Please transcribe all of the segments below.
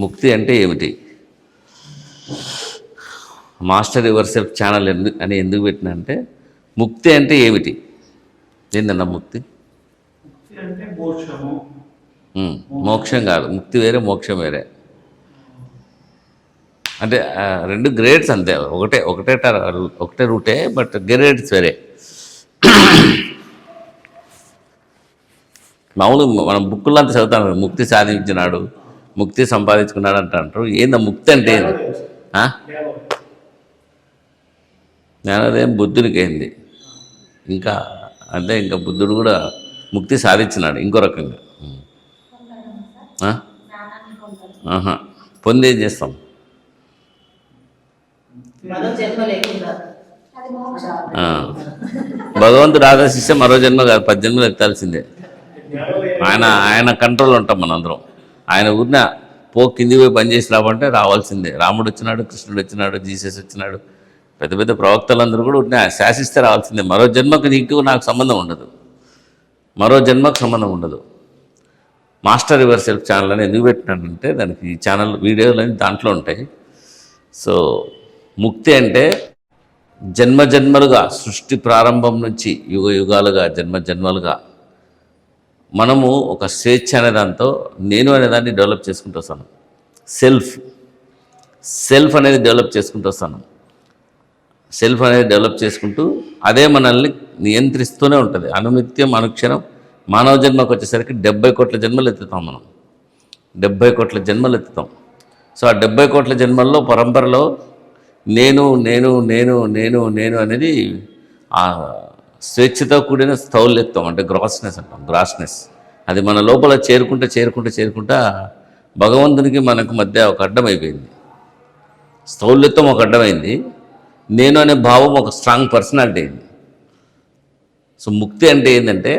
ముక్తి అంటే ఏమిటి? మాస్టర్ యువర్ సెల్ఫ్ ఛానల్ అని ఎందుకు పెట్టినా అంటే, ముక్తి అంటే ఏమిటి? ఏందన్నా ముక్తి? మోక్షం కాదు, ముక్తి వేరే, మోక్షం వేరే. అంటే రెండు గ్రేడ్స్ అంతే, ఒకటే రూటే, బట్ గ్రేడ్స్ వేరే. మామూలు మనం బుక్కుల్లో అంతా చదువుతాం, ముక్తి సాధించినాడు, ముక్తి సంపాదించుకున్నాడు అంటారు. ఏందా ముక్తి అంటే ఏంది? జ్ఞానోదయం బుద్ధునికి అయింది, ఇంకా అంటే ఇంకా బుద్ధుడు కూడా ముక్తి సాధించినాడు ఇంకో రకంగా. పొంది ఏం చేస్తాం? భగవంతుడు ఆదేశిస్తే మరో జన్మ కాదు, 10 జన్మలు ఎత్తాల్సిందే. ఆయన కంట్రోల్ ఉంటాం మనందరం. ఆయన ఊరిన కింది పోయి పని చేసి రావంటే రావాల్సిందే. రాముడు వచ్చినాడు, కృష్ణుడు వచ్చినాడు, జీసస్ వచ్చినాడు, పెద్ద పెద్ద ప్రవక్తలందరూ కూడా ఉంటే శాసిస్తే రావాల్సిందే. మరో జన్మకు నీకు నాకు సంబంధం ఉండదు, మరో జన్మకు సంబంధం ఉండదు. మాస్టర్ యువర్ సెల్ఫ్ ఛానల్ అని ఎందుకు పెట్టినాడంటే, దానికి ఈ ఛానల్ వీడియోలు అని దాంట్లో ఉంటాయి. సో ముక్తి అంటే జన్మజన్మలుగా, సృష్టి ప్రారంభం నుంచి యుగ యుగాలుగా, జన్మజన్మలుగా మనము ఒక స్వేచ్ఛ అనే దాంతో నేను అనేదాన్ని డెవలప్ చేసుకుంటూ వస్తాను. సెల్ఫ్ అనేది డెవలప్ చేసుకుంటూ వస్తాను. సెల్ఫ్ అనేది డెవలప్ చేసుకుంటూ అదే మనల్ని నియంత్రిస్తూనే ఉంటుంది. అనునిత్యం అనుక్షణం. మానవ జన్మకు వచ్చేసరికి 70 కోట్ల జన్మలు ఎత్తుతాం మనం, 70 కోట్ల జన్మలు ఎత్తుతాం. సో ఆ 70 కోట్ల జన్మల్లో పరంపరలో నేను నేను నేను నేను నేను అనేది ఆ స్వేచ్ఛతో కూడిన స్థౌల్యత్వం, అంటే గ్రాస్నెస్ అంటాం, గ్రాస్నెస్. అది మన లోపల చేరుకుంటా భగవంతునికి మనకు మధ్య ఒక అడ్డమైపోయింది. స్థౌల్యత్వం ఒక అడ్డమైంది, నేను అనే భావం ఒక స్ట్రాంగ్ పర్సనాలిటీ అయింది. సో ముక్తి అంటే ఏంటంటే,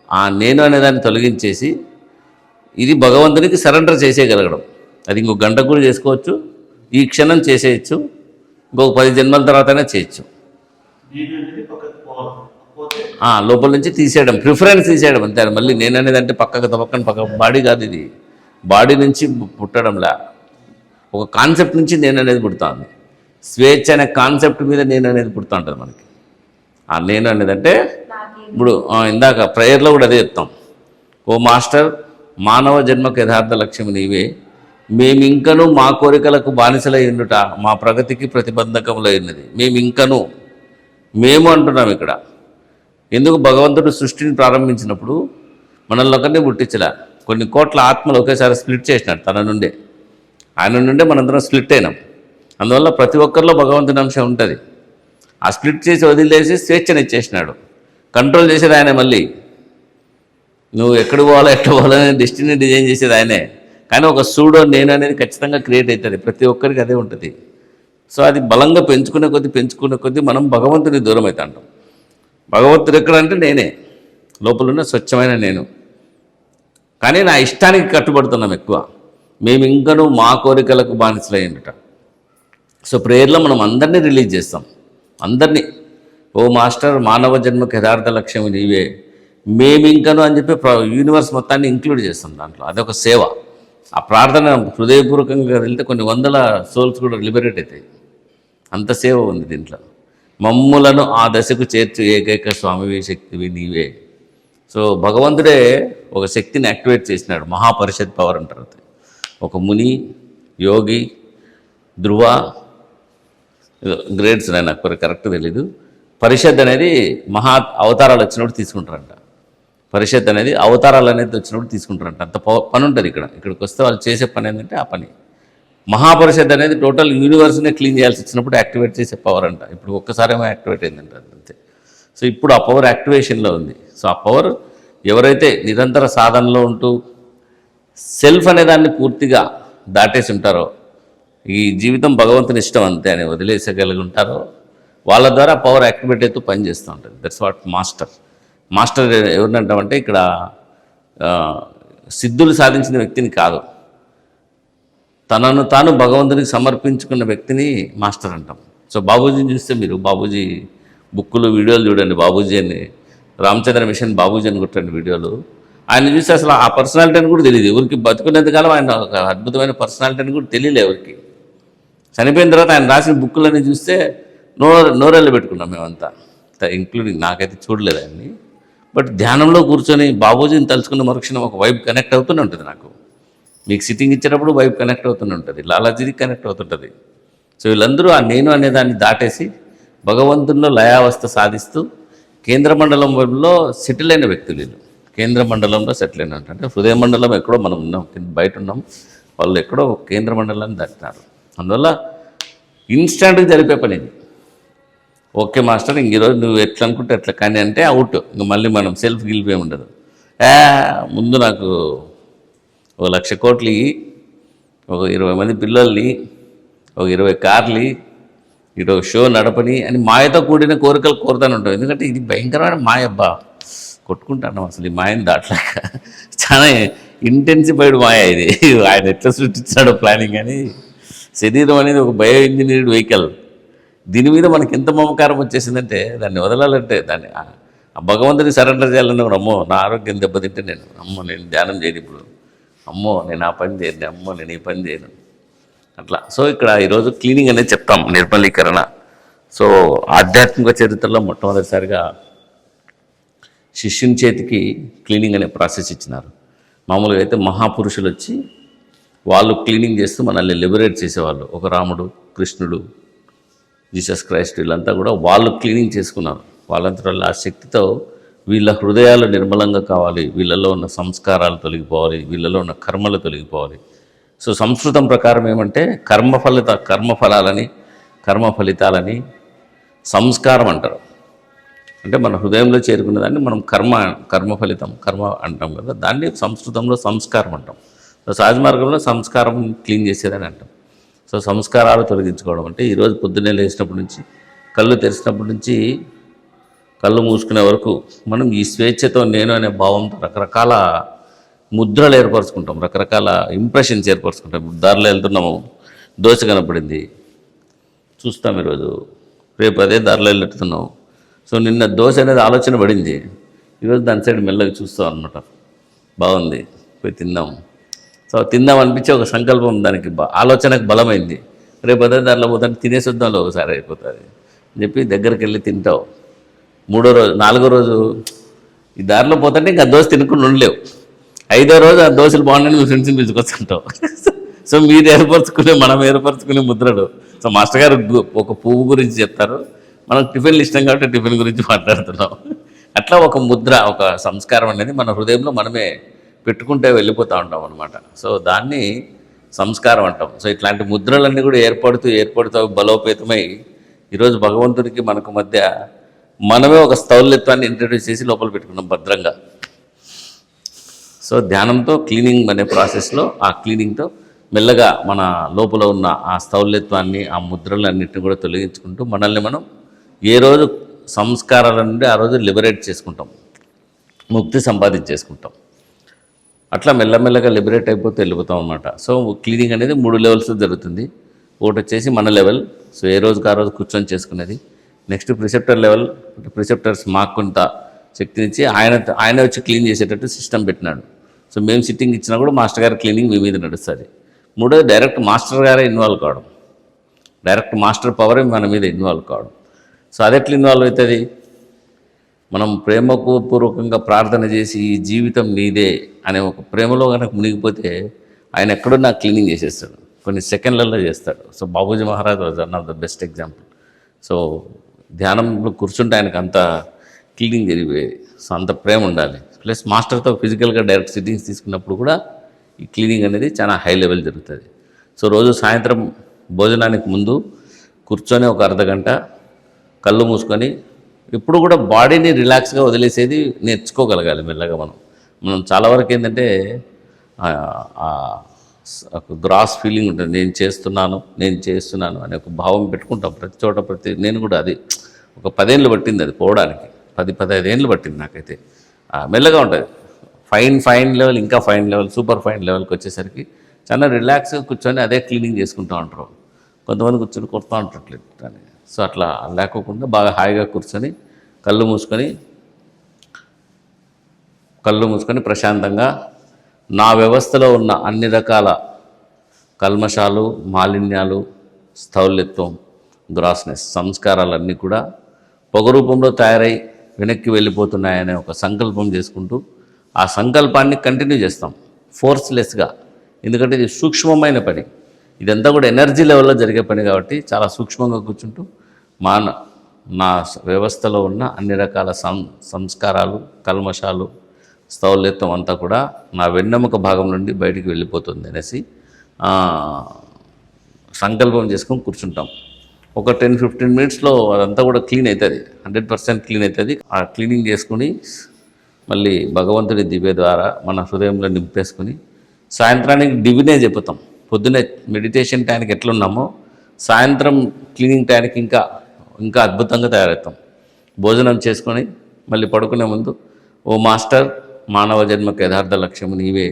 ఆ నేను అనేదాన్ని తొలగించేసి ఇది భగవంతునికి సరెండర్ చేసేయగలగడం. అది ఇంకో గంట కూడా చేసుకోవచ్చు, ఈ క్షణం చేసేయచ్చు, ఇంకొక 10 జన్మల తర్వాతనే చేయొచ్చు. లోపల నుంచి తీసేయడం, ప్రిఫరెన్స్ తీసేయడం అంతే. మళ్ళీ నేను అనేది అంటే పక్క బాడీ కాదు, ఇది బాడీ నుంచి పుట్టడంలా ఒక కాన్సెప్ట్ నుంచి నేను అనేది పుడుతుంది. స్వేచ్ఛ అనే కాన్సెప్ట్ మీద నేను అనేది పుడుతూ ఉంటుంది మనకి. ఆ నేను అనేది అంటే ఇప్పుడు ఇందాక ప్రేయర్లో కూడా అదే చెప్తాం. ఓ మాస్టర్, మానవ జన్మకు యథార్థ లక్ష్యం నీవే, మేమింకను మా కోరికలకు బానిసలై ఉండుట మా ప్రగతికి ప్రతిబంధకములై ఉన్నది. మేము అంటున్నాం ఇక్కడ. ఎందుకు? భగవంతుడు సృష్టిని ప్రారంభించినప్పుడు మనల్ని ఒకరిని పుట్టించలే, కొన్ని కోట్ల ఆత్మలు ఒకేసారి స్ప్లిట్ చేసినాడు తన నుండే. ఆయన నుండే మనందరం స్ప్లిట్ అయినాం. అందువల్ల ప్రతి ఒక్కరిలో భగవంతుని అంశం ఉంటుంది. ఆ స్ప్లిట్ చేసి వదిలేసి స్వేచ్ఛను ఇచ్చేసినాడు. కంట్రోల్ చేసేది ఆయనే. మళ్ళీ నువ్వు ఎక్కడ పోవాలో అని డెస్టినీ డిజైన్ చేసేది ఆయనే. కానీ ఒక సూడో నేను అనేది ఖచ్చితంగా క్రియేట్ అవుతుంది, ప్రతి ఒక్కరికి అదే ఉంటుంది. సో అది బలంగా పెంచుకునే కొద్దీ మనం భగవంతుని దూరం అవుతా ఉంటాం. భగవంతుడు ఎక్కడంటే నేనే, లోపలున్న స్వచ్ఛమైన నేను. కానీ నా ఇష్టానికి కట్టుబడుతున్నాం ఎక్కువ. మేము ఇంకనూ మా కోరికలకు బానిసలయ్యిందట. సో ప్రేయర్లో మనం అందరినీ రిలీజ్ చేస్తాం, అందరినీ. ఓ మాస్టర్, మానవ జన్మకు యథార్థ లక్ష్యం నీవే, మేమింకను అని చెప్పి యూనివర్స్ మొత్తాన్ని ఇంక్లూడ్ చేస్తాం దాంట్లో. అదొక సేవ. ఆ ప్రార్థన హృదయపూర్వకంగా వెళ్తే కొన్ని 100 సోల్స్ కూడా లిబరేట్ అవుతాయి. అంత సేవ ఉంది దీంట్లో. మమ్ములను ఆ దశకు చేర్చు ఏకైక స్వామివి శక్తివి నీవే. సో భగవంతుడే ఒక శక్తిని యాక్టివేట్ చేసినాడు. మహాపరిషత్ పవర్ అంటారు. ఒక ముని, యోగి, ధ్రువ, గ్రేడ్స్ నాకు కరెక్ట్ తెలీదు. పరిషత్ అనేది మహా అవతారాలు వచ్చినప్పుడు తీసుకుంటారంట. పరిషత్ అనేది అవతారాలు అనేది వచ్చినప్పుడు తీసుకుంటారంట. అంత పని ఉంటుంది ఇక్కడికి వస్తే వాళ్ళు చేసే పని ఏంటంటే ఆ పని. మహాపరిషత్ అనేది టోటల్ యూనివర్స్నే క్లీన్ చేయాల్సి వచ్చినప్పుడు యాక్టివేట్ చేసే పవర్ అంట. ఇప్పుడు ఒక్కసారేమో యాక్టివేట్ అయిందంట అంతే. సో ఇప్పుడు ఆ పవర్ యాక్టివేషన్లో ఉంది. సో ఆ పవర్ ఎవరైతే నిరంతర సాధనలో ఉంటూ సెల్ఫ్ అనేదాన్ని పూర్తిగా దాటేసి ఉంటారో, ఈ జీవితం భగవంతుని ఇష్టం అంతే అని వదిలేసగలిగి ఉంటారో, వాళ్ళ ద్వారా పవర్ యాక్టివేట్ అవుతూ పనిచేస్తూ ఉంటుంది. దట్స్ వాట్ మాస్టర్ ఎవరినంటామంటే ఇక్కడ సిద్ధులు సాధించిన వ్యక్తిని కాదు, తనను తాను భగవంతునికి సమర్పించుకున్న వ్యక్తిని మాస్టర్ అంటాం. సో బాబూజీని చూస్తే మీరు బాబూజీ బుక్కులు, వీడియోలు చూడండి. బాబూజీ అని రామచంద్ర మిషన్ బాబూజీ అని కొట్టండి వీడియోలు. ఆయన చూస్తే అసలు ఆ పర్సనాలిటీ అని కూడా తెలియదు ఎవరికి. బతుకునేంతకాలం ఆయన ఒక అద్భుతమైన పర్సనాలిటీ అని కూడా తెలియలే ఎవరికి. చనిపోయిన తర్వాత ఆయన రాసిన బుక్కులన్నీ చూస్తే నోరెళ్ళు పెట్టుకున్నాం మేమంతా, ఇంక్లూడింగ్ నాకైతే చూడలేదు ఆయన్ని. బట్ ధ్యానంలో కూర్చొని బాబూజీని తలుచుకున్న మరుక్షణం ఒక వైబ్ కనెక్ట్ అవుతూనే ఉంటుంది నాకు. మీకు సిట్టింగ్ ఇచ్చేటప్పుడు వైబ్ కనెక్ట్ అవుతూనే ఉంటుంది, లాలాజీకి కనెక్ట్ అవుతుంటుంది. సో వీళ్ళందరూ ఆ నేను అనేదాన్ని దాటేసి భగవంతుల్లో లయావస్థ సాధిస్తూ కేంద్ర మండలంలో సెటిల్ అయిన వ్యక్తులు వీళ్ళు. కేంద్ర మండలంలో సెటిల్ అయిన అంటే హృదయ మండలం ఎక్కడో మనం ఉన్నాం, బయట ఉన్నాం, వాళ్ళు ఎక్కడో కేంద్ర మండలాన్ని దాటినారు. అందువల్ల ఇన్స్టాంట్గా జరిపే పని ఇది. ఓకే మాస్టర్, ఇంక ఈరోజు నువ్వు ఎట్లా అనుకుంటే ఎట్లా కానీ అంటే అవుట్. ఇంక మళ్ళీ మనం సెల్ఫ్ గిల్పే ఉండదు. ముందు నాకు 1,00,000 కోట్లు, ఒక 20 మంది పిల్లల్ని, ఒక 20 కార్లు, ఇటు షో నడపని అని మాయతో కూడిన కోరికలు కోరుతాను ఉంటాం. ఎందుకంటే ఇది భయంకరమైన మాయ. అబ్బా కొట్టుకుంటాను అసలు ఈ మాయని దాటలేక. చాలా ఇంటెన్సిఫైడ్ మాయ ఇది. ఆయన ఎట్లా సృష్టించాడో ప్లానింగ్ అని. శరీరం అనేది ఒక బయో ఇంజనీర్డ్ వెహికల్. దీని మీద మనకి ఎంత మమకారం వచ్చేసిందంటే దాన్ని వదలాలంటే, దాన్ని ఆ భగవంతుని సరెండర్ చేయాలన్నా కూడా అమ్మో నా ఆరోగ్యం దెబ్బతింటే నేను ధ్యానం చేయను ఇప్పుడు, అమ్మో నేను ఆ పని చేయను, అమ్మో నేను ఈ పని చేయను అట్లా. సో ఇక్కడ ఈరోజు క్లీనింగ్ అనేది చెప్తాం, నిర్మలీకరణ. సో ఆధ్యాత్మిక చరిత్రలో మొట్టమొదటిసారిగా శిష్యుని చేతికి క్లీనింగ్ అనే ప్రాసెస్ ఇచ్చినారు. మామూలుగా అయితే మహాపురుషులు వచ్చి వాళ్ళు క్లీనింగ్ చేస్తూ మనల్ని లిబరేట్ చేసేవాళ్ళు. ఒక రాముడు, కృష్ణుడు, జీసస్ క్రైస్ట్, వీళ్ళంతా కూడా వాళ్ళు క్లీనింగ్ చేసుకున్నారు. వాళ్ళంతా ఆ శక్తితో వీళ్ళ హృదయాలు నిర్మలంగా కావాలి, వీళ్ళలో ఉన్న సంస్కారాలు తొలగిపోవాలి, వీళ్ళలో ఉన్న కర్మలు తొలగిపోవాలి. సో సంస్కృతం ప్రకారం ఏమంటే కర్మ ఫలితాలని సంస్కారం అంటారు. అంటే మన హృదయంలో చేరుకున్న దాన్ని మనం కర్మ ఫలితం అంటాం కదా, దాన్ని సంస్కృతంలో సంస్కారం అంటాం. సో సహజ మార్గంలో సంస్కారం క్లీన్ చేసేదని అంటాం. సో సంస్కారాలు తొలగించుకోవడం అంటే ఈరోజు పొద్దున్నే లేచినప్పటి నుంచి, కళ్ళు తెరిచినప్పటి నుంచి కళ్ళు మూసుకునే వరకు మనం ఈ స్వేచ్ఛతో నేను అనే భావంతో రకరకాల ముద్రలు ఏర్పరచుకుంటాం, రకరకాల ఇంప్రెషన్స్ ఏర్పరచుకుంటాం. ఇప్పుడు దారిలో వెళ్తున్నాము, దోశ కనపడింది చూస్తాం ఈరోజు, రేపు అదే దారిలో వెళ్తున్నాం. సో నిన్న దోశ అనేది ఆలోచన పడింది, ఈరోజు దాని సైడ్ మెల్లగా చూస్తాం అనమాట. బాగుంది, పోయి తిందాం. సో తిందాం అనిపించే ఒక సంకల్పం దానికి ఆలోచనకు బలమైంది. రేపు అదే దారిలో పోతాను, తినేసి వద్దాంలో ఒకసారి అయిపోతుంది అని చెప్పి దగ్గరికి వెళ్ళి తింటావు. 3వ రోజు 4వ రోజు ఈ దారిలో పోతుంటే ఇంకా దోశ తినుకుని ఉండలేవు. 5వ రోజు ఆ దోశలు బాగుండని మీ ఫ్రెండ్స్ని పిలుచుకొస్తుంటావు. సో మీరు మనం ఏర్పరచుకునే ముద్రలు. సో మాస్టర్ గారు ఒక పువ్వు గురించి చెప్తారు, మనం టిఫిన్లు ఇష్టం కాబట్టి టిఫిన్ గురించి మాట్లాడుతున్నాం. అట్లా ఒక ముద్ర, ఒక సంస్కారం అనేది మన హృదయంలో మనమే పెట్టుకుంటే వెళ్ళిపోతూ ఉంటాం అనమాట. సో దాన్ని సంస్కారం అంటాం. సో ఇట్లాంటి ముద్రలన్నీ కూడా ఏర్పడుతూ బలోపేతమై ఈరోజు భగవంతుడికి మనకు మధ్య మనమే ఒక స్థౌల్యత్వాన్ని ఇంట్రడ్యూస్ చేసి లోపల పెట్టుకున్నాం భద్రంగా. సో ధ్యానంతో క్లీనింగ్ అనే ప్రాసెస్లో ఆ క్లీనింగ్తో మెల్లగా మన లోపల ఉన్న ఆ స్థౌల్యత్వాన్ని, ఆ ముద్రలన్నింటినీ కూడా తొలగించుకుంటూ మనల్ని మనం ఏ రోజు సంస్కారాల నుండి ఆ రోజు లిబరేట్ చేసుకుంటాం, ముక్తి సంపాదించేసుకుంటాం. అట్లా మెల్లమెల్లగా లిబరేట్ అయిపోతూ వెళ్ళిపోతాం అన్నమాట. సో క్లీనింగ్ అనేది 3 లెవెల్స్ జరుగుతుంది. ఒకటి వచ్చేసి మన లెవెల్, సో ఏ రోజుకి ఆ రోజు కూర్చొని చేసుకునేది. నెక్స్ట్ ప్రిసెప్టర్ లెవెల్, ప్రిసెప్టర్స్ మాకు కొంత శక్తినిచ్చి ఆయన వచ్చి క్లీన్ చేసేటట్టు సిస్టమ్ పెట్టినాడు. సో మేము సిట్టింగ్ ఇచ్చినా కూడా మాస్టర్ గారి క్లీనింగ్ మీ మీద నడుస్తుంది. 3వది డైరెక్ట్ మాస్టర్ గారే ఇన్వాల్వ్ కావడం, డైరెక్ట్ మాస్టర్ పవరే మన మీద ఇన్వాల్వ్ కావడం. సో అది ఎట్లా ఇన్వాల్వ్ అవుతుంది? మనం ప్రేమకు పూర్వకంగా ప్రార్థన చేసి ఈ జీవితం నీదే అనే ఒక ప్రేమలో కనుక మునిగిపోతే ఆయన ఎక్కడున్నా క్లీనింగ్ చేసేస్తాడు, కొన్ని సెకండ్లలో చేస్తాడు. So Babuji Maharaj was one of the best example. So ధ్యానంలో కూర్చుంటే ఆయనకు అంత క్లీనింగ్ జరిగిపోయేది. సో అంత ప్రేమ ఉండాలి. ప్లస్ మాస్టర్తో ఫిజికల్గా డైరెక్ట్ సిట్టింగ్స్ తీసుకున్నప్పుడు కూడా ఈ క్లీనింగ్ అనేది చాలా హై లెవెల్ జరుగుతుంది. సో రోజు సాయంత్రం భోజనానికి ముందు కూర్చొని ఒక అర్ధగంట కళ్ళు మూసుకొని ఇప్పుడు కూడా బాడీని రిలాక్స్గా వదిలేసేది నేర్చుకోగలగాలి మెల్లగా. మనం చాలా వరకు ఏంటంటే ఒక గ్రాస్ ఫీలింగ్ ఉంటుంది, నేను చేస్తున్నాను అనే ఒక భావం పెట్టుకుంటాం ప్రతి చోట. నేను కూడా అది ఒక 10 ఏళ్ళు పట్టింది అది పోవడానికి, 10-15 ఏళ్ళు పట్టింది నాకైతే. మెల్లగా ఉంటుంది. ఫైన్ లెవెల్, ఇంకా ఫైన్ లెవెల్, సూపర్ ఫైన్ లెవెల్కి వచ్చేసరికి చాలా రిలాక్స్గా కూర్చొని అదే క్లీనింగ్ చేసుకుంటూ ఉంటారు. కొంతమంది కూర్చొని కొడుతూ ఉంటారు దాన్ని. సో అట్లా లేకోకుండా బాగా హాయిగా కూర్చొని కళ్ళు మూసుకొని కళ్ళు మూసుకొని ప్రశాంతంగా నా వ్యవస్థలో ఉన్న అన్ని రకాల కల్మషాలు, మాలిన్యాలు, స్థౌల్యత్వం, గ్రాస్నెస్, సంస్కారాలన్నీ కూడా పొగ రూపంలో తయారై వెనక్కి వెళ్ళిపోతున్నాయనే ఒక సంకల్పం చేసుకుంటూ ఆ సంకల్పాన్ని కంటిన్యూ చేస్తాం ఫోర్స్లెస్గా. ఎందుకంటే ఇది సూక్ష్మమైన పని, ఇదంతా కూడా ఎనర్జీ లెవెల్లో జరిగే పని కాబట్టి చాలా సూక్ష్మంగా కూర్చుంటూ నా వ్యవస్థలో ఉన్న అన్ని రకాల సంస్కారాలు, కల్మషాలు, స్థౌల్యత్వం అంతా కూడా నా వెన్నెముక భాగం నుండి బయటికి వెళ్ళిపోతుంది అనేసి సంకల్పం చేసుకొని కూర్చుంటాం. ఒక 10-15 మినిట్స్లో అదంతా కూడా క్లీన్ అవుతుంది, 100% క్లీన్ అవుతుంది. ఆ క్లీనింగ్ చేసుకుని మళ్ళీ భగవంతుడి దివ్య ద్వారా మన హృదయంలో నింపేసుకుని సాయంత్రానికి డివినే చెప్పుతాం. పొద్దున్నే మెడిటేషన్ టైంకి ఎట్లున్నామో సాయంత్రం క్లీనింగ్ టైంకి ఇంకా అద్భుతంగా తయారవుతాం. భోజనం చేసుకొని మళ్ళీ పడుకునే ముందు ఓ మాస్టర్, మానవ జన్మకు యథార్థ లక్ష్యము నీవే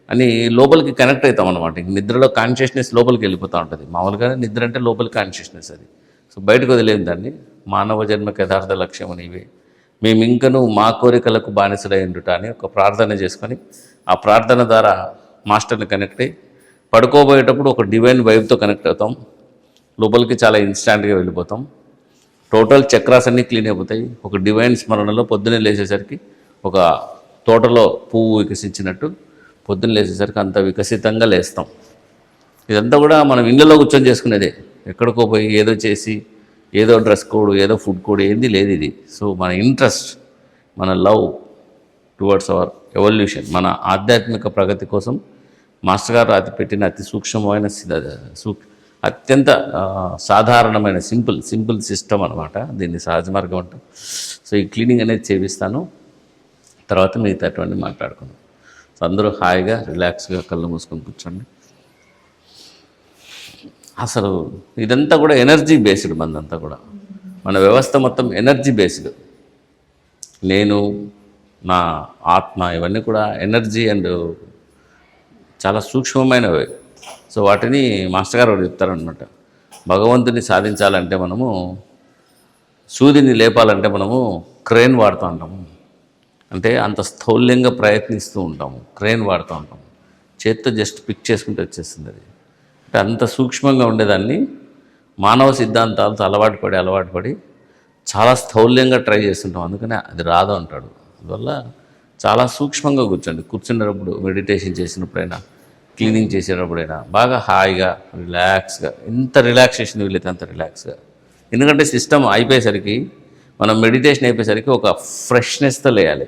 అని లోపలికి కనెక్ట్ అవుతాం అనమాట. నిద్రలో కాన్షియస్నెస్ లోపలికి వెళ్ళిపోతూ ఉంటుంది. మామూలుగానే నిద్ర అంటే లోపలి కాన్షియస్నెస్, అది సో బయటకు వదిలేని దాన్ని మానవ జన్మకు యథార్థ లక్ష్యము నీవే, మేము ఇంకను మా కోరికలకు బానిసలై ఉండుట అని ఒక ప్రార్థన చేసుకొని ఆ ప్రార్థన ద్వారా మాస్టర్ని కనెక్ట్ అయ్యి పడుకోబోయేటప్పుడు ఒక డివైన్ వైబ్తో కనెక్ట్ అవుతాం. లోపలికి చాలా ఇన్స్టాంట్గా వెళ్ళిపోతాం. టోటల్ చక్రాస్ అన్నీ క్లీన్ అయిపోతాయి. ఒక డివైన్ స్మరణలో పొద్దున్నే లేచేసరికి ఒక తోటలో పువ్వు వికసించినట్టు పొద్దున్న లేచేసరికి అంత వికసితంగా లేస్తాం. ఇదంతా కూడా మనం ఇళ్ళలో కూర్చొని చేసుకునేదే. ఎక్కడికో పోయి ఏదో చేసి ఏదో డ్రెస్ కోడ్, ఏదో ఫుడ్ కోడ్ ఏంది లేదు ఇది. సో మన ఇంట్రెస్ట్, మన లవ్ టువర్డ్స్ అవర్ ఎవల్యూషన్, మన ఆధ్యాత్మిక ప్రగతి కోసం మాస్టర్ గారు పెట్టిన అతి సూక్ష్మమైన అత్యంత సాధారణమైన సింపుల్ సిస్టమ్ అనమాట. దీన్ని సహజ మార్గం అంటాం. సో ఈ క్లీనింగ్ అనేది చేపిస్తాను, తర్వాత మిగతాటువంటి మాట్లాడుకుందాం. సో అందరూ హాయిగా రిలాక్స్గా కళ్ళు మూసుకొని కూర్చోండి. అసలు ఇదంతా కూడా ఎనర్జీ బేస్డ్, మనదంతా కూడా మన వ్యవస్థ మొత్తం ఎనర్జీ బేస్డ్. నేను, నా ఆత్మ, ఇవన్నీ కూడా ఎనర్జీ అండ్ చాలా సూక్ష్మమైనవి. సో వాటిని మాస్టర్ గారు చెప్తారనమాట. భగవంతుని సాధించాలంటే మనము, సూర్యుని లేపాలంటే మనము క్రేన్ వాడుతూ ఉంటాము. అంటే అంత స్థౌల్యంగా ప్రయత్నిస్తూ ఉంటాము, క్రేన్ వాడుతూ ఉంటాము. చేత్తో జస్ట్ పిక్ చేసుకుంటే వచ్చేస్తుంది అది. అంటే అంత సూక్ష్మంగా ఉండేదాన్ని మానవ సిద్ధాంతాలతో అలవాటు పడి చాలా స్థౌల్యంగా ట్రై చేస్తుంటాం. అందుకనే అది రాదు అంటాడు. అందువల్ల చాలా సూక్ష్మంగా కూర్చున్నప్పుడు మెడిటేషన్ చేసినప్పుడైనా, క్లీనింగ్ చేసేటప్పుడైనా బాగా హాయిగా రిలాక్స్గా, ఎంత రిలాక్సేషన్ వీలైతే అంత రిలాక్స్గా. ఎందుకంటే సిస్టమ్ అయిపోయేసరికి, మనం మెడిటేషన్ అయిపోయేసరికి ఒక ఫ్రెష్నెస్తో లేయాలి.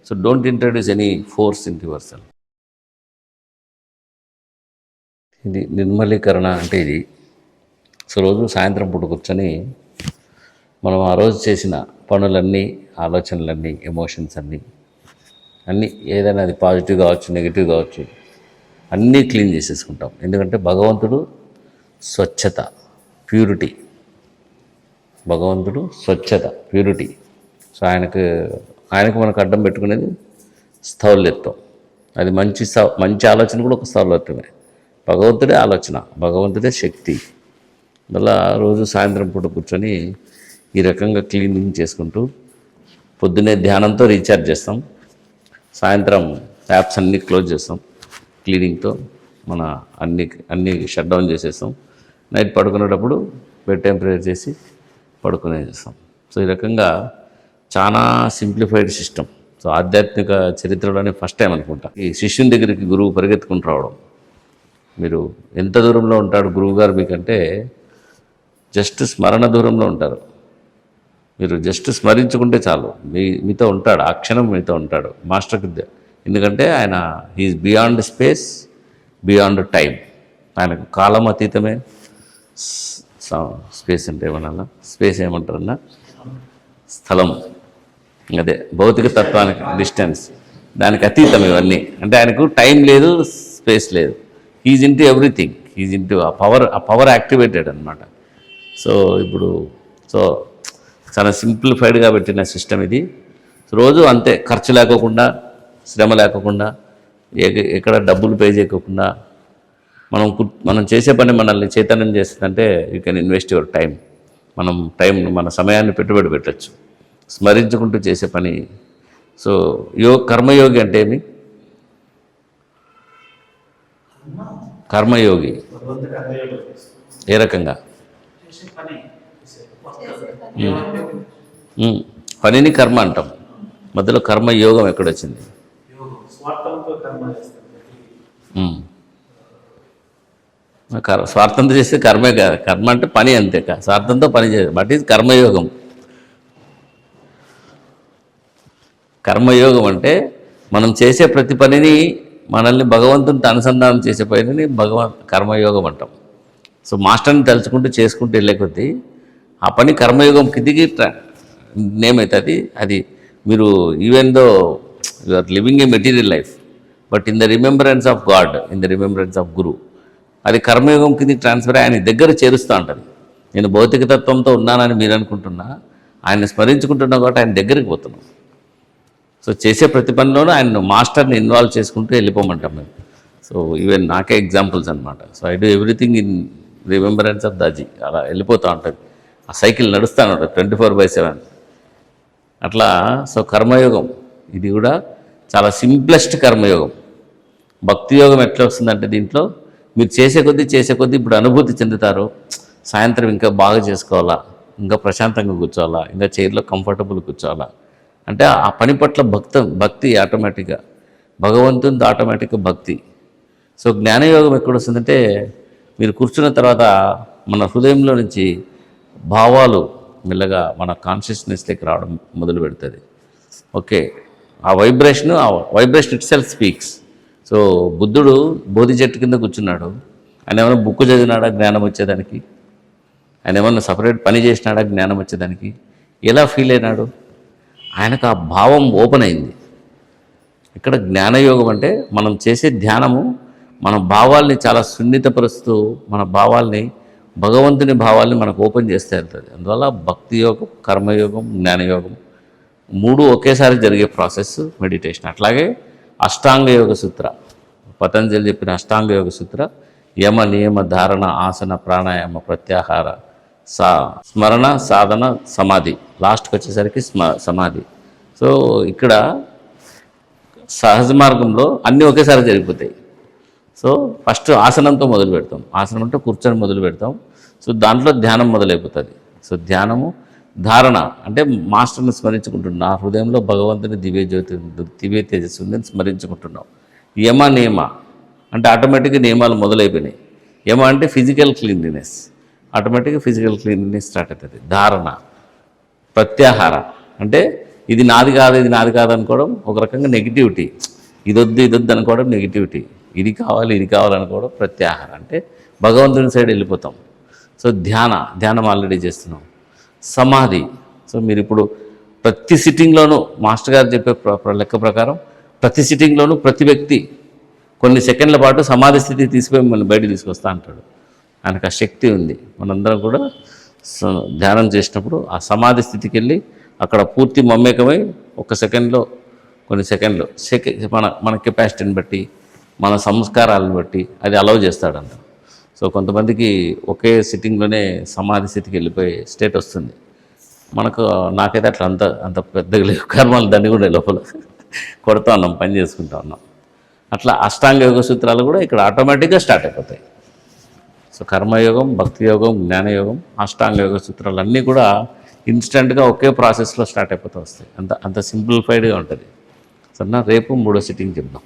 So don't introduce any force in yourself. ఇది నిర్మలీకరణ అంటే ఇది. సో రోజు సాయంత్రం పూట కూర్చొని మనం ఆ రోజు చేసిన పనులన్నీ, ఆలోచనలన్నీ, ఎమోషన్స్ అన్నీ ఏదైనా అది పాజిటివ్ కావచ్చు, నెగిటివ్ కావచ్చు, అన్నీ క్లీన్ చేసేసుకుంటాం. ఎందుకంటే భగవంతుడు స్వచ్ఛత, ప్యూరిటీ. భగవంతుడు స్వచ్ఛత, ప్యూరిటీ. సో ఆయనకు మనకు అడ్డం పెట్టుకునేది స్థౌల్యత్వం. అది మంచి ఆలోచన కూడా ఒక స్థౌల్యత్వమే. భగవంతుడే ఆలోచన, భగవంతుడే శక్తి. అందువల్ల రోజు సాయంత్రం పూట కూర్చొని ఈ రకంగా క్లీనింగ్ చేసుకుంటూ పొద్దున్నే ధ్యానంతో రీఛార్జ్ చేస్తాం. సాయంత్రం యాప్స్ అన్నీ క్లోజ్ చేస్తాం. క్లీనింగ్తో మన అన్నీ షట్ డౌన్ చేసేస్తాం. నైట్ పడుకునేటప్పుడు బెడ్ టెంపరేచర్ చేసి చేస్తాం. సో ఈ రకంగా చాలా సింప్లిఫైడ్ సిస్టమ్. సో ఆధ్యాత్మిక చరిత్రలోనే ఫస్ట్ టైం అనుకుంటా ఈ శిష్యుని దగ్గరికి గురువు పరిగెత్తుకుంటూ రావడం. మీరు ఎంత దూరంలో ఉంటాడు గురువు గారు మీకంటే, జస్ట్ స్మరణ దూరంలో ఉంటారు. మీరు జస్ట్ స్మరించుకుంటే చాలు, మీతో ఉంటాడు, ఆ క్షణం మీతో ఉంటాడు మాస్టర్కి. ఎందుకంటే ఆయన is beyond space, beyond time. ఆయనకు కాలం అతీతమే. స్పేస్ అంటే ఏమన్నా, స్పేస్ ఏమంటారన్నా, స్థలం. అదే భౌతిక తత్వానికి డిస్టెన్స్, దానికి అతీతం ఇవన్నీ. అంటే ఆయనకు టైం లేదు, స్పేస్ లేదు. He's into everything, he's into ఆ పవర్ యాక్టివేటెడ్ అనమాట. సో ఇప్పుడు చాలా సింప్లిఫైడ్గా పెట్టిన సిస్టమ్ ఇది. రోజు అంతే, ఖర్చు లేకోకుండా, శ్రమ లేకోకుండా, ఎక్కడ డబ్బులు పే చేయకోకుండా మనం చేసే పని మనల్ని చైతన్యం చేస్తుందంటే you can invest your time. మన సమయాన్ని పెట్టుబడి పెట్టచ్చు. స్మరించుకుంటూ చేసే పని సో కర్మయోగి అంటే ఏమి? కర్మయోగి ఏ రకంగా? పనిని కర్మ అంటాం, మధ్యలో కర్మయోగం ఎక్కడొచ్చింది? స్వార్థంతో చేస్తే కర్మే కాదు, కర్మ అంటే పని అంతే, స్వార్థంతో పని చేయాలి, బట్ ఇది కర్మయోగం. కర్మయోగం అంటే మనం చేసే ప్రతి పనిని, మనల్ని భగవంతునితో అనుసంధానం చేసే పనిని కర్మయోగం అంటాం. సో మాస్టర్ని తలుచుకుంటూ చేసుకుంటూ వెళ్ళే కొద్దీ ఆ పని కర్మయోగం కిందికి నేమ్ అవుతుంది. అది మీరు even though you are living a material life, but in the remembrance of God, in the remembrance of guru, అది కర్మయోగం కింద ట్రాన్స్ఫర్ ఆయన దగ్గర చేరుస్తూ ఉంటుంది. నేను భౌతిక తత్వంతో ఉన్నానని మీరు అనుకుంటున్నా, ఆయన స్మరించుకుంటున్నా కాబట్టి ఆయన దగ్గరికి పోతున్నాం. సో చేసే ప్రతి పనిలోనూ ఆయన మాస్టర్ని ఇన్వాల్వ్ చేసుకుంటూ వెళ్ళిపోమంటాం మేము. సో ఈవెన్ నాకే ఎగ్జాంపుల్స్ అనమాట. So I do everything in remembrance of Daaji, అలా వెళ్ళిపోతూ ఉంటుంది. ఆ సైకిల్ నడుస్తూ ఉంటుంది 24/7 అట్లా. సో కర్మయోగం ఇది కూడా చాలా సింప్లెస్ట్ కర్మయోగం. భక్తి యోగం ఎట్లా వస్తుందంటే దీంట్లో మీరు చేసే కొద్దీ ఇప్పుడు అనుభూతి చెందుతారు. సాయంత్రం ఇంకా బాగా చేసుకోవాలా, ఇంకా ప్రశాంతంగా కూర్చోవాలా, ఇంకా చైర్లో కంఫర్టబుల్ కూర్చోవాలా అంటే ఆ పని పట్ల భక్తి ఆటోమేటిక్గా, భగవంతునిది ఆటోమేటిక్గా భక్తి. సో జ్ఞానయోగం ఎక్కడ వస్తుందంటే మీరు కూర్చున్న తర్వాత మన హృదయంలో నుంచి భావాలు మెల్లగా మన కాన్షియస్నెస్లోకి రావడం మొదలు పెడుతుంది. ఓకే, ఆ vibration it self speaks. So బుద్ధుడు బోధి చెట్టు కింద కూర్చున్నాడు. ఆయన ఏమైనా బుక్ చదివినాడా జ్ఞానం వచ్చేదానికి? ఆయన ఏమన్నా సపరేట్ పని చేసినాడా జ్ఞానం వచ్చేదానికి? ఎలా ఫీల్ అయినాడు? ఆయనకు ఆ భావం ఓపెన్ అయింది. ఇక్కడ జ్ఞానయోగం అంటే మనం చేసే ధ్యానము మన భావాల్ని చాలా సున్నితపరుస్తూ, మన భావాల్ని, భగవంతుని భావాల్ని మనకు ఓపెన్ చేస్తే వెళ్తుంది. అందువల్ల భక్తి యోగం, కర్మయోగం, జ్ఞానయోగం మూడు ఒకేసారి జరిగే ప్రాసెస్ మెడిటేషన్. అట్లాగే అష్టాంగ యోగ సూత్ర, పతంజలి చెప్పిన అష్టాంగ యోగ సూత్ర యమ నియమ ధారణ ఆసన ప్రాణాయామ ప్రత్యాహార స్మరణ సాధన సమాధి, లాస్ట్కి వచ్చేసరికి సమాధి. సో ఇక్కడ సహజ మార్గంలో అన్నీ ఒకేసారి జరిగిపోతాయి. సో ఫస్ట్ ఆసనంతో మొదలు పెడతాం. ఆసనం అంటే కూర్చొని మొదలు పెడతాం. సో దాంట్లో ధ్యానం మొదలైపోతుంది. సో ధ్యానము, ధారణ అంటే మాస్టర్ని స్మరించుకుంటున్నా, హృదయంలో భగవంతుని దివ్య తేజస్సు ఉందని స్మరించుకుంటున్నాం. యమ నియమ అంటే ఆటోమేటిక్గా నియమాలు మొదలైపోయినాయి. యమ అంటే ఫిజికల్ క్లీన్లీనెస్, ఆటోమేటిక్గా ఫిజికల్ క్లీన్లీనెస్ స్టార్ట్ అవుతుంది. ధారణ, ప్రత్యాహార అంటే ఇది నాది కాదు అనుకోవడం ఒక రకంగా నెగిటివిటీ, ఇదొద్దు అనుకోవడం నెగిటివిటీ, ఇది కావాలనుకోవడం ప్రత్యాహారం అంటే భగవంతుని సైడ్ వెళ్ళిపోతాం. సో ధ్యానం ఆల్రెడీ చేస్తున్నాం. సమాధి, సో మీరు ఇప్పుడు ప్రతి సిట్టింగ్లోనూ మాస్టర్ గారు చెప్పే లెక్క ప్రకారం ప్రతి సిట్టింగ్లోనూ ప్రతి వ్యక్తి కొన్ని సెకండ్ల పాటు సమాధి స్థితికి తీసుకుపోయి మిమ్మల్ని బయటకు తీసుకొస్తా అంటాడు. ఆయనకు ఆ శక్తి ఉంది. మనందరం కూడా ధ్యానం చేసినప్పుడు ఆ సమాధి స్థితికి వెళ్ళి అక్కడ పూర్తి మమ్మేకమై ఒక సెకండ్లో, కొన్ని సెకండ్లు మన కెపాసిటీని బట్టి, మన సంస్కారాలను బట్టి అది అలౌ చేస్తాడంట. సో కొంతమందికి ఒకే సిట్టింగ్లోనే సమాధి స్థితికి వెళ్ళిపోయే స్టేట్ వస్తుంది. నాకైతే అట్లా అంత పెద్దగా లేవు, కర్మాలు దాన్ని కూడా లోపల కొడుతూ ఉన్నాం, పని చేసుకుంటూ ఉన్నాం. అట్లా అష్టాంగ యోగ సూత్రాలు కూడా ఇక్కడ ఆటోమేటిక్గా స్టార్ట్ అయిపోతాయి. సో కర్మయోగం, భక్తి యోగం, జ్ఞానయోగం, అష్టాంగ యోగ సూత్రాలు అన్నీ కూడా ఇన్స్టెంట్గా ఒకే ప్రాసెస్లో స్టార్ట్ అయిపోతూ వస్తాయి. అంత సింప్లిఫైడ్గా ఉంటుంది. సరేనా? రేపు 3వ సిట్టింగ్ చెప్దాం.